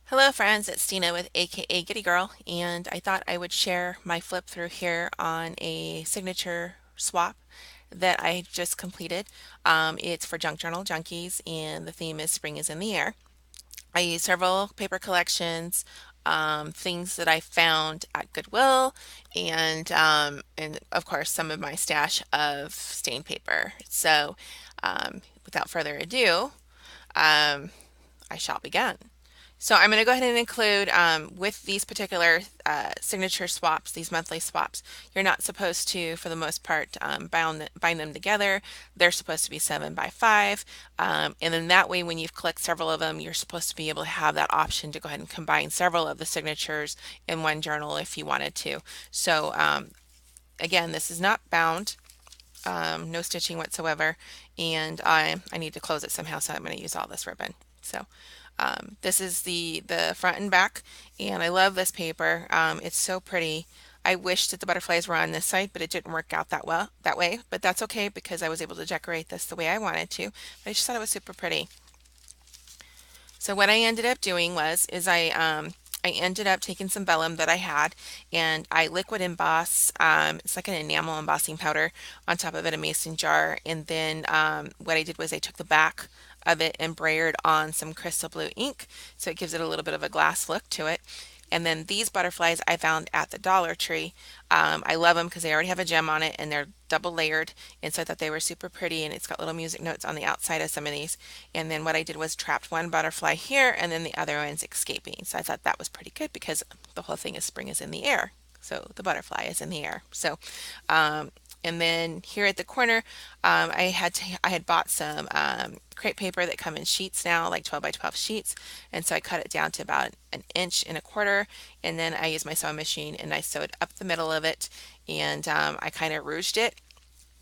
Hello friends, it's Tina with AKA Giddy Girl, and I thought I would share my flip through here on a signature swap that I just completed. It's for Junk Journal Junkies, and the theme is Spring is in the Air. I used several paper collections, things that I found at Goodwill, and of course some of my stash of stained paper. So, without further ado, um, I shall begin. So I'm going to go ahead and include with these particular signature swaps, these monthly swaps, you're not supposed to, for the most part, bind them together. They're supposed to be 7 by 5. And then that way, when you've clicked several of them, you're supposed to be able to have that option to go ahead and combine several of the signatures in one journal if you wanted to. So again, this is not bound, no stitching whatsoever, and I need to close it somehow, so I'm going to use all this ribbon. So this is the front and back, and I love this paper. It's so pretty. I wish that the butterflies were on this side, but it didn't work out that way. But that's okay because I was able to decorate this the way I wanted to. But I just thought it was super pretty. So what I ended up doing I ended up taking some vellum that I had, and I liquid emboss. It's like an enamel embossing powder on top of it, a mason jar. And then what I did was I took the back of it and brayered on some crystal blue ink, so it gives it a little bit of a glass look to it. And then these butterflies I found at the Dollar Tree. I love them because they already have a gem on it and they're double layered. And so I thought they were super pretty, and it's got little music notes on the outside of some of these. And then what I did was trapped one butterfly here and then the other one's escaping. So I thought that was pretty good because the whole thing is spring is in the air. So the butterfly is in the air. So and then here at the corner, I had bought some crepe paper that come in sheets now, like 12 by 12 sheets, and so I cut it down to about 1.25 inches, and then I used my sewing machine and I sewed up the middle of it, and I kind of rouged it,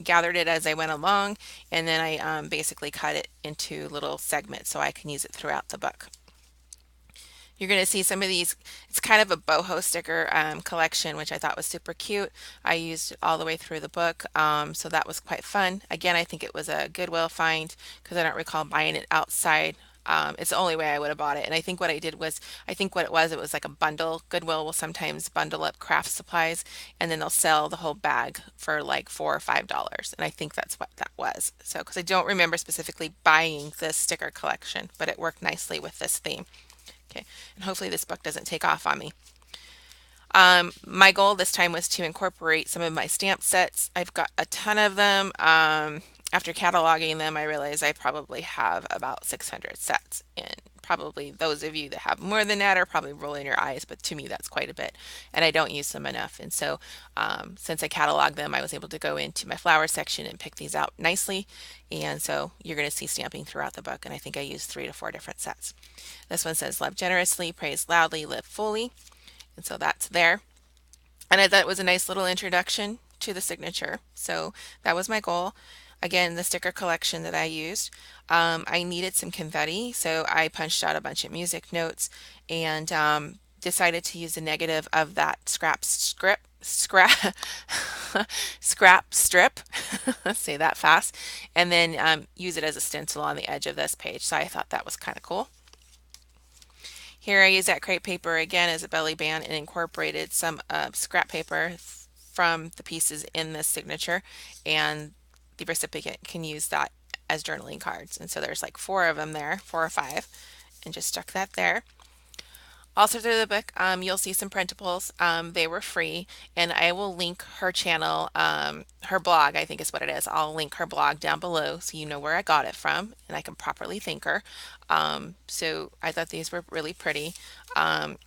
gathered it as I went along, and then I basically cut it into little segments so I can use it throughout the book. You're going to see some of these. It's kind of a boho sticker collection, which I thought was super cute. I used it all the way through the book, so that was quite fun. Again, I think it was a Goodwill find because I don't recall buying it outside. It's the only way I would have bought it. And I think what I did was, I think what it was like a bundle. Goodwill will sometimes bundle up craft supplies, and then they'll sell the whole bag for like $4 or $5. And I think that's what that was. So, because I don't remember specifically buying this sticker collection, but it worked nicely with this theme. Okay, and hopefully this book doesn't take off on me. My goal this time was to incorporate some of my stamp sets. I've got a ton of them. After cataloging them, I realized I probably have about 600 sets. And probably those of you that have more than that are probably rolling your eyes, but to me that's quite a bit. And I don't use them enough. And so since I cataloged them, I was able to go into my flower section and pick these out nicely. And so you're going to see stamping throughout the book. And I think I used 3 to 4 different sets. This one says, love generously, praise loudly, live fully. And so that's there. And I thought it was a nice little introduction to the signature. So that was my goal. Again, the sticker collection that I used. I needed some confetti, so I punched out a bunch of music notes and decided to use the negative of that scrap strip, say that fast, and then use it as a stencil on the edge of this page. So I thought that was kind of cool. Here I use that crepe paper again as a belly band and incorporated some scrap paper from the pieces in this signature, and the recipient can use that as journaling cards. And so there's like 4 of them there, 4 or 5, and just stuck that there. Also through the book, you'll see some printables. They were free, and I will link her channel, her blog, I think is what it is. I'll link her blog down below so you know where I got it from and I can properly thank her. So I thought these were really pretty. I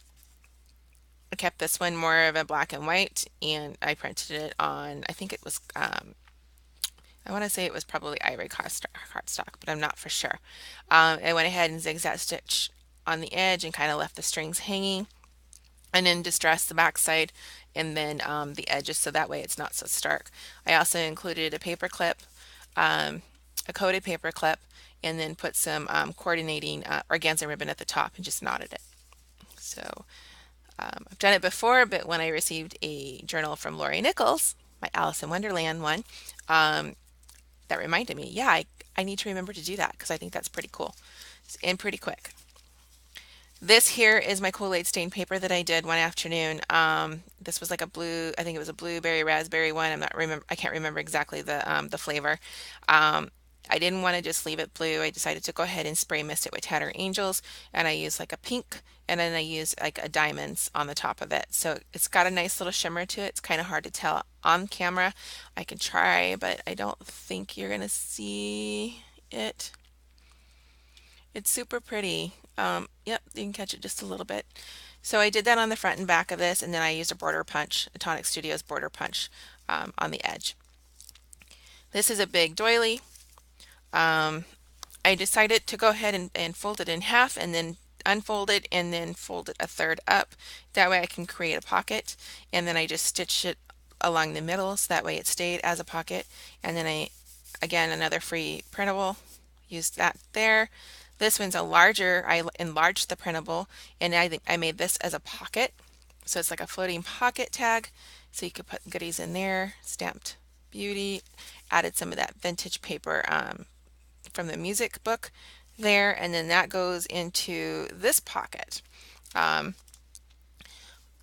kept this one more of a black and white, and I printed it on, I think it was, I want to say it was probably ivory cardstock, but I'm not for sure. I went ahead and zigzag stitch on the edge and kind of left the strings hanging, and then distressed the back side and then the edges so that way it's not so stark. I also included a paper clip, a coated paper clip, and then put some coordinating organza ribbon at the top and just knotted it. So I've done it before, but when I received a journal from Lori Nichols, my Alice in Wonderland one, that reminded me, yeah, I need to remember to do that because I think that's pretty cool and pretty quick. This here is my Kool-Aid stain paper that I did one afternoon. This was like a blue, I think it was a blueberry raspberry one. I can't remember exactly the flavor. Um, I didn't want to just leave it blue. I decided to go ahead and spray mist it with Tattered Angels, and I used like a pink, and then I used like a diamonds on the top of it. So it's got a nice little shimmer to it. It's kind of hard to tell on camera. I can try, but I don't think you're gonna see it. It's super pretty. Yep, you can catch it just a little bit. So I did that on the front and back of this, and then I used a border punch, a Tonic Studios border punch on the edge. This is a big doily. Um, I decided to go ahead and fold it in half and then unfold it and then fold it a third up. That way I can create a pocket, and then I just stitched it along the middle so that way it stayed as a pocket. And then again, another free printable, used that there. This one's a larger, I enlarged the printable, and I think I made this as a pocket. So it's like a floating pocket tag. So you could put goodies in there, stamped beauty, added some of that vintage paper from the music book there, and then that goes into this pocket. Um,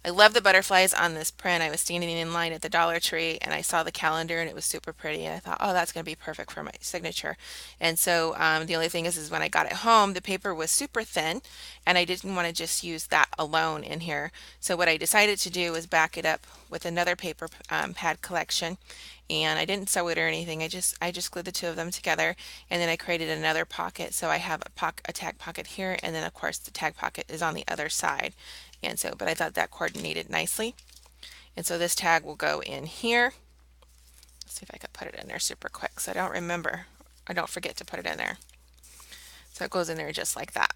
I love the butterflies on this print. I was standing in line at the Dollar Tree and I saw the calendar and it was super pretty. And I thought, oh, that's going to be perfect for my signature. And so the only thing is when I got it home, the paper was super thin and I didn't want to just use that alone in here. So what I decided to do was back it up with another paper pad collection. And I didn't sew it or anything. I just glued the two of them together, and then I created another pocket. So I have a tag pocket here, and then of course the tag pocket is on the other side. And so, but I thought that coordinated nicely. And so this tag will go in here. Let's see if I could put it in there super quick so I don't remember. I don't forget to put it in there. So it goes in there just like that.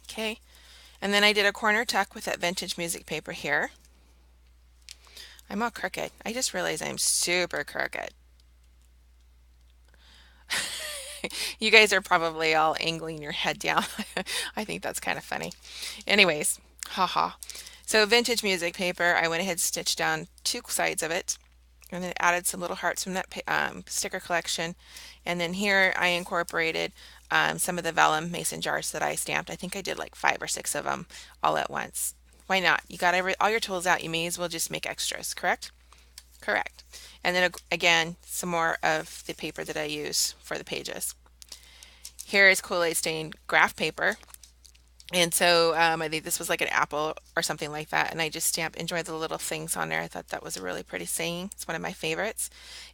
Okay. And then I did a corner tuck with that vintage music paper here. I'm all crooked. I just realized I'm super crooked. You guys are probably all angling your head down. I think that's kind of funny. Anyways, haha. So vintage music paper, I went ahead and stitched down two sides of it and then added some little hearts from that sticker collection. And then here I incorporated some of the vellum mason jars that I stamped. I think I did like 5 or 6 of them all at once. Why not? You got all your tools out. You may as well just make extras, correct? Correct. And then again, some more of the paper that I use for the pages. Here is Kool-Aid stained graph paper. And so I think this was like an apple or something like that. And I just stamped, enjoy the little things on there. I thought that was a really pretty saying. It's one of my favorites.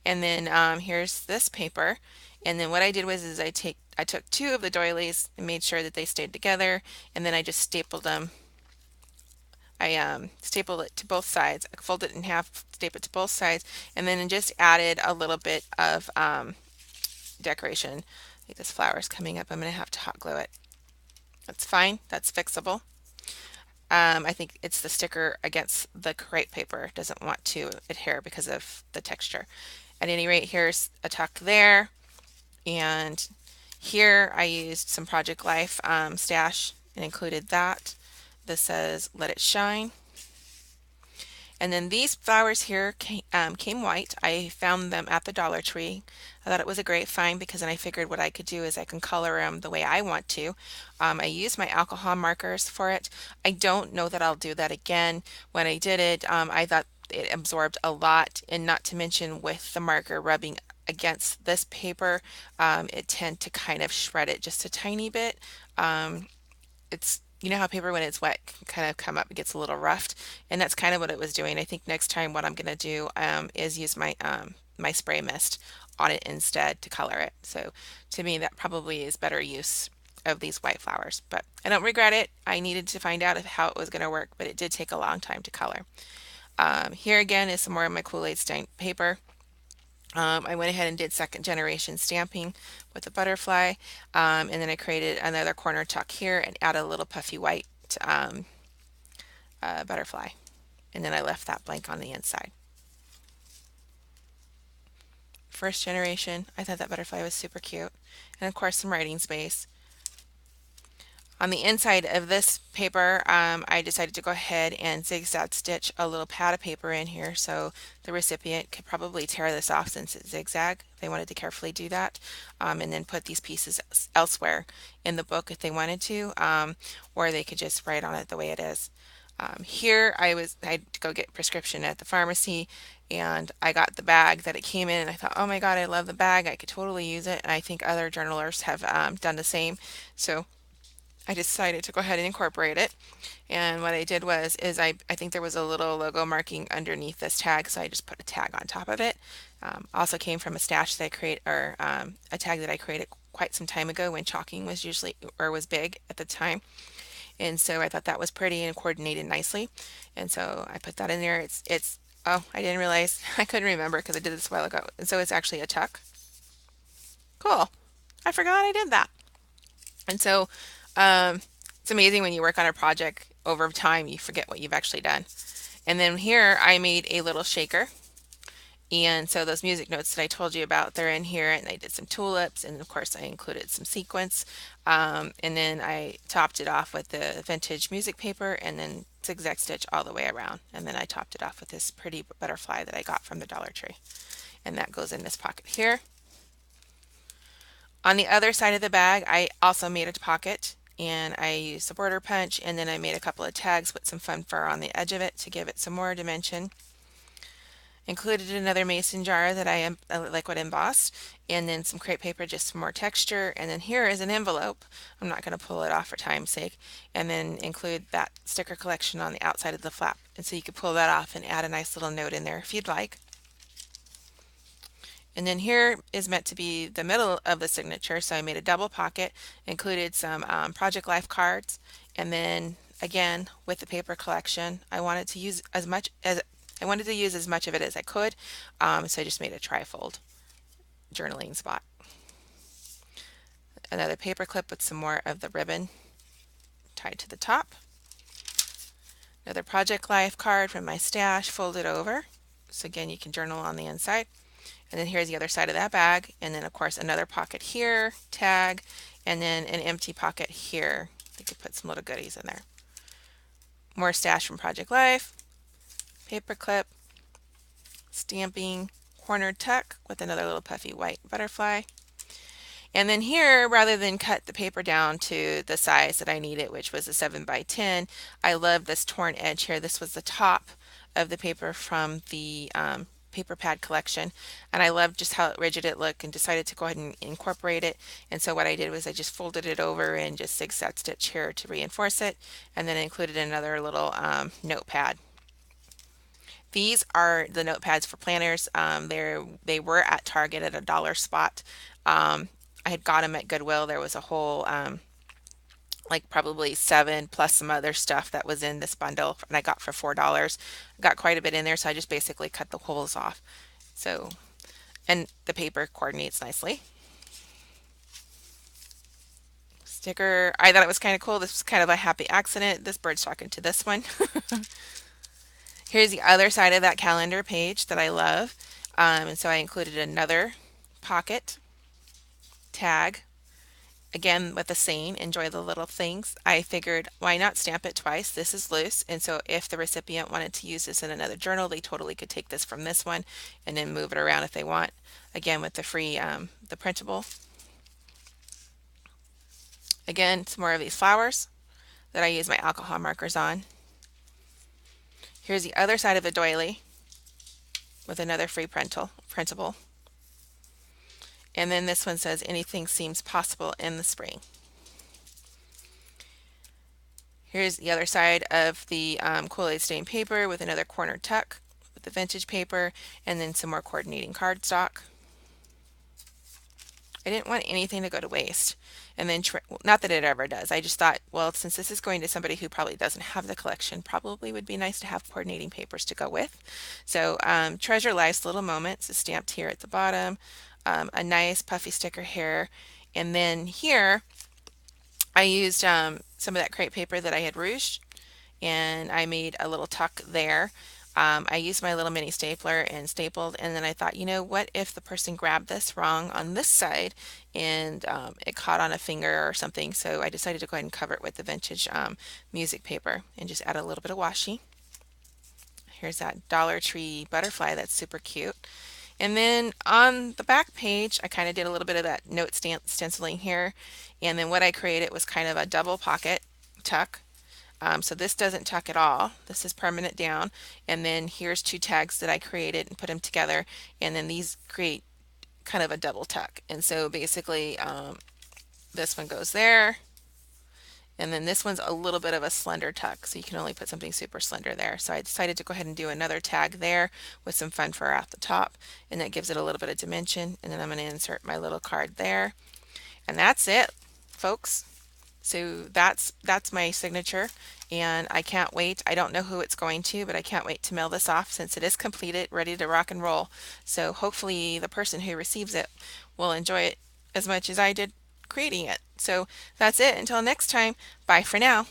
And then here's this paper. And then what I did was I took two of the doilies and made sure that they stayed together. And then I just stapled them. I stapled it to both sides. I folded it in half, stapled it to both sides, and then just added a little bit of decoration. I think this flower is coming up. I'm going to have to hot glue it. That's fine. That's fixable. I think it's the sticker against the crepe paper. It doesn't want to adhere because of the texture. At any rate, here's a tuck there. And here I used some Project Life stash and included that. This says Let It Shine. And then these flowers here came white. I found them at the Dollar Tree. I thought it was a great find because then I figured what I could do is I can color them the way I want to. I used my alcohol markers for it. I don't know that I'll do that again. When I did it, I thought it absorbed a lot, and not to mention with the marker rubbing against this paper, it tend to kind of shred it just a tiny bit. It's you know how paper when it's wet can kind of come up, it gets a little roughed, and that's kind of what it was doing. I think next time what I'm going to do is use my spray mist on it instead to color it. So to me that probably is better use of these white flowers, but I don't regret it. I needed to find out how it was going to work, but it did take a long time to color. Here again is some more of my Kool-Aid stained paper. I went ahead and did second generation stamping with the butterfly, and then I created another corner tuck here and added a little puffy white butterfly, and then I left that blank on the inside. First generation, I thought that butterfly was super cute, and of course some writing space. On the inside of this paper, I decided to go ahead and zigzag stitch a little pad of paper in here so the recipient could probably tear this off since it's zigzag. They wanted to carefully do that, and then put these pieces elsewhere in the book if they wanted to, or they could just write on it the way it is. Here I had to go get prescription at the pharmacy, and I got the bag that it came in, and I thought, oh my God, I love the bag. I could totally use it, and I think other journalers have done the same. So I decided to go ahead and incorporate it. And what I did was I think there was a little logo marking underneath this tag, so I just put a tag on top of it. Also came from a stash that I create or a tag that I created quite some time ago when chalking was usually or was big at the time. And so I thought that was pretty and coordinated nicely. And so I put that in there. It's oh, I didn't realize I couldn't remember because I did this a while ago. And so it's actually a tuck. Cool. I forgot I did that. And so it's amazing when you work on a project over time, you forget what you've actually done. And then here I made a little shaker. And so those music notes that I told you about, they're in here, and I did some tulips, and of course I included some sequins. And then I topped it off with the vintage music paper and then zigzag stitch all the way around. And then I topped it off with this pretty butterfly that I got from the Dollar Tree. And that goes in this pocket here. On the other side of the bag, I also made a pocket, and I used a border punch, and then I made a couple of tags with some fun fur on the edge of it to give it some more dimension. Included another mason jar that I liquid embossed, and then some crepe paper just for more texture. And then here is an envelope. I'm not going to pull it off for time's sake. And then include that sticker collection on the outside of the flap. And so you could pull that off and add a nice little note in there if you'd like. And then here is meant to be the middle of the signature, so I made a double pocket, included some Project Life cards, and then again with the paper collection, I wanted to use as much of it as I could, so I just made a trifold journaling spot. Another paper clip with some more of the ribbon tied to the top. Another Project Life card from my stash folded over, so again you can journal on the inside. And then here's the other side of that bag, and then of course another pocket here, tag, and then an empty pocket here. You could put some little goodies in there. More stash from Project Life, paper clip, stamping, cornered tuck with another little puffy white butterfly. And then here, rather than cut the paper down to the size that I needed, which was a 7 by 10, I love this torn edge here. This was the top of the paper from the paper pad collection, and I loved just how rigid it looked and decided to go ahead and incorporate it. And so what I did was I just folded it over and just zigzag stitch here to reinforce it, and then included another little notepad. These are the notepads for planners. They were at Target at $1 spot. I had got them at Goodwill. There was a whole like probably 7 plus some other stuff that was in this bundle, and I got for $4. I got quite a bit in there, so I just basically cut the holes off. So, and the paper coordinates nicely. Sticker, I thought it was kind of cool. This was kind of a happy accident. This bird's talking to this one. Here's the other side of that calendar page that I love. And so I included another pocket tag. Again, with the saying, enjoy the little things. I figured, why not stamp it twice? This is loose, and so if the recipient wanted to use this in another journal, they totally could take this from this one and then move it around if they want. Again, with the free, the printable. Again, some more of these flowers that I use my alcohol markers on. Here's the other side of the doily with another free printable. And then this one says, anything seems possible in the spring. Here's the other side of the Kool-Aid stained paper with another corner tuck with the vintage paper, and then some more coordinating cardstock. I didn't want anything to go to waste. And then, not that it ever does, I just thought, well, since this is going to somebody who probably doesn't have the collection, probably would be nice to have coordinating papers to go with. So Treasure Life's Little Moments is stamped here at the bottom. A nice puffy sticker here. And then here, I used some of that crepe paper that I had ruched, and I made a little tuck there. I used my little mini stapler and stapled, and then I thought, you know, what if the person grabbed this wrong on this side and it caught on a finger or something? So I decided to go ahead and cover it with the vintage music paper and just add a little bit of washi. Here's that Dollar Tree butterfly that's super cute. And then on the back page, I kind of did a little bit of that note stenciling here. And then what I created was kind of a double pocket tuck. So this doesn't tuck at all. This is permanent down. And then here's two tags that I created and put them together. And then these create kind of a double tuck. And so basically this one goes there. And then this one's a little bit of a slender tuck, so you can only put something super slender there. So I decided to go ahead and do another tag there with some fun fur at the top, and that gives it a little bit of dimension. And then I'm going to insert my little card there. And that's it, folks. So that's my signature, and I can't wait. I don't know who it's going to, but I can't wait to mail this off since it is completed, ready to rock and roll. So hopefully the person who receives it will enjoy it as much as I did creating it. So that's it. Until next time, bye for now.